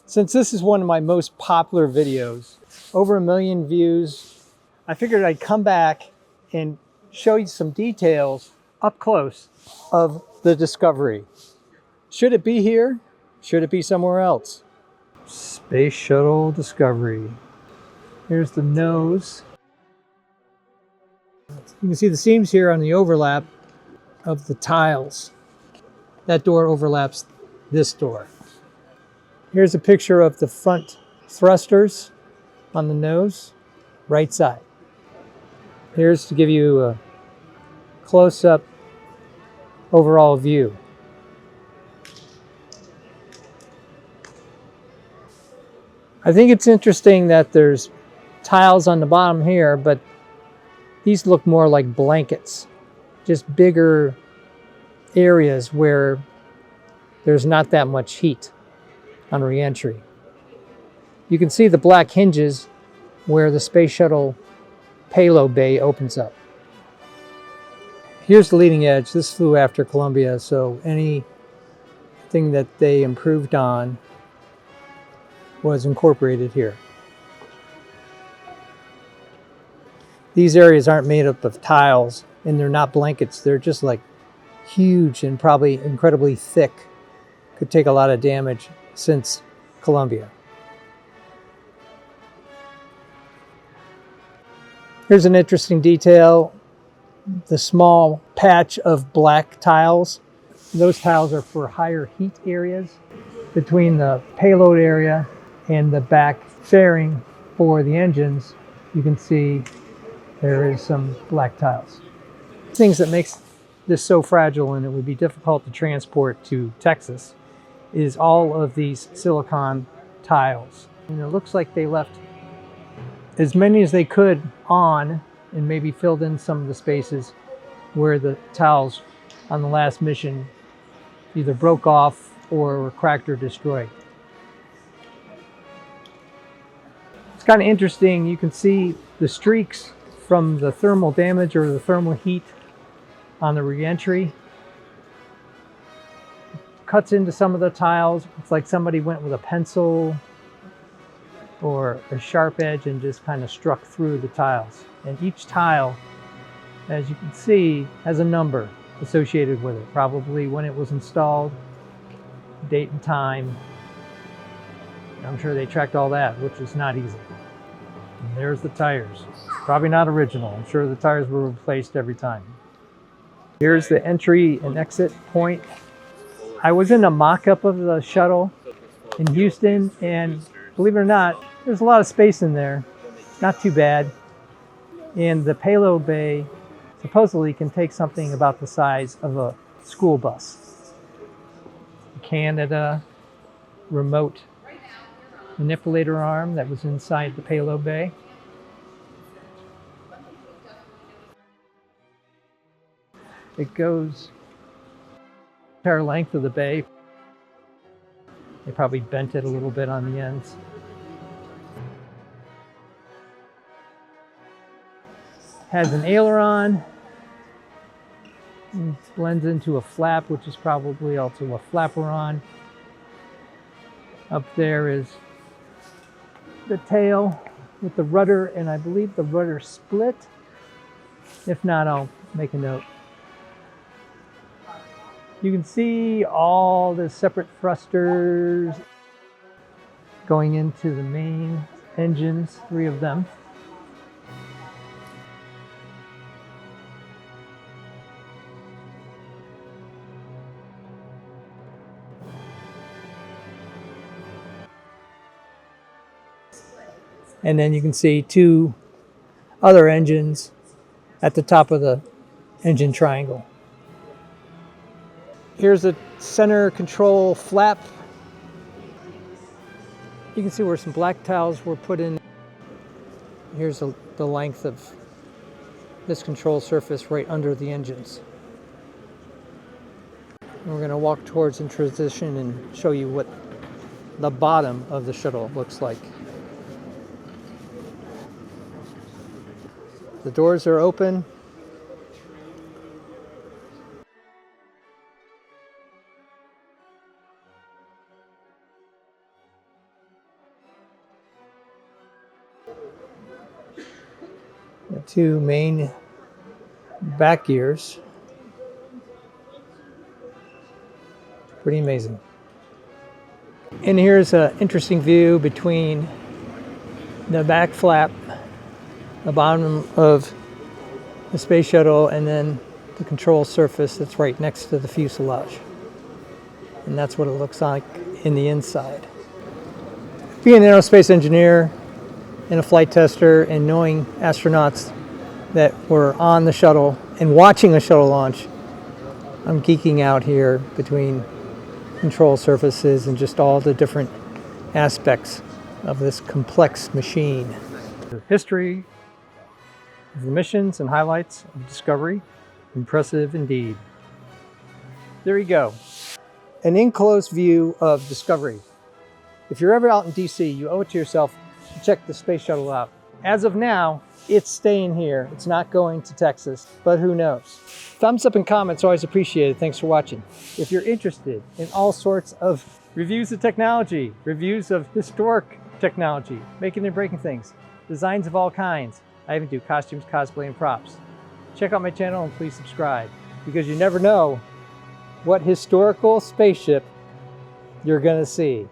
Since this is one of my most popular videos, over 1 million views, I figured I'd come back and show you some details up close of the Discovery. Should it be here? Should it be somewhere else? Space Shuttle Discovery. Here's the nose. You can see the seams here on the overlap of the tiles. That door overlaps this door. Here's a picture of the front thrusters on the nose, right side. Here's to give you a close-up overall view. I think it's interesting that there's tiles on the bottom here, but these look more like blankets, just bigger areas where there's not that much heat on re-entry. You can see the black hinges where the Space Shuttle Payload bay opens up. Here's the leading edge. This flew after Columbia, so anything that they improved on was incorporated here. These areas aren't made up of tiles, and they're not blankets. They're just like huge and probably incredibly thick. Could take a lot of damage since Columbia. Here's an interesting detail. The small patch of black tiles. Those tiles are for higher heat areas between the payload area and the back fairing for the engines. You can see there is some black tiles. Things that makes this so fragile and it would be difficult to transport to Texas is all of these silicon tiles. And it looks like they left as many as they could on and maybe filled in some of the spaces where the tiles on the last mission either broke off or were cracked or destroyed. It's kind of interesting. You can see the streaks from the thermal damage or the thermal heat on the re-entry. Cuts into some of the tiles. It's like somebody went with a pencil or a sharp edge and just kind of struck through the tiles. And each tile, as you can see, has a number associated with it. Probably when it was installed, date and time. I'm sure they tracked all that, which is not easy. And there's the tires. Probably not original. I'm sure the tires were replaced every time. Here's the entry and exit point. I was in a mock-up of the shuttle in Houston, and believe it or not, there's a lot of space in there. Not too bad. And the payload bay supposedly can take something about the size of a school bus. Canada remote manipulator arm that was inside the payload bay. It goes the entire length of the bay. They probably bent it a little bit on the ends. Has an aileron. It blends into a flap, which is probably also a flaperon. Up there is the tail with the rudder, and I believe the rudder split. If not, I'll make a note. You can see all the separate thrusters going into the main engines, 3 of them. And then you can see 2 other engines at the top of the engine triangle. Here's the center control flap. You can see where some black tiles were put in. Here's the length of this control surface right under the engines. And we're going to walk towards and transition and show you what the bottom of the shuttle looks like. The doors are open. The two main back gears. Pretty amazing. And here's an interesting view between the back flap, the bottom of the space shuttle, and then the control surface that's right next to the fuselage. And that's what it looks like in the inside. Being an aerospace engineer and a flight tester and knowing astronauts that were on the shuttle and watching a shuttle launch, I'm geeking out here between control surfaces and just all the different aspects of this complex machine. The history of the missions and highlights of Discovery, impressive indeed. There you go. An in-close view of Discovery. If you're ever out in DC, you owe it to yourself to check the space shuttle out. As of now, it's staying here. It's not going to Texas, but who knows? Thumbs up and comments, always appreciated. Thanks for watching. If you're interested in all sorts of reviews of technology, reviews of historic technology, making and breaking things, designs of all kinds, I even do costumes, cosplay, and props. Check out my channel and please subscribe, because you never know what historical spaceship you're gonna see.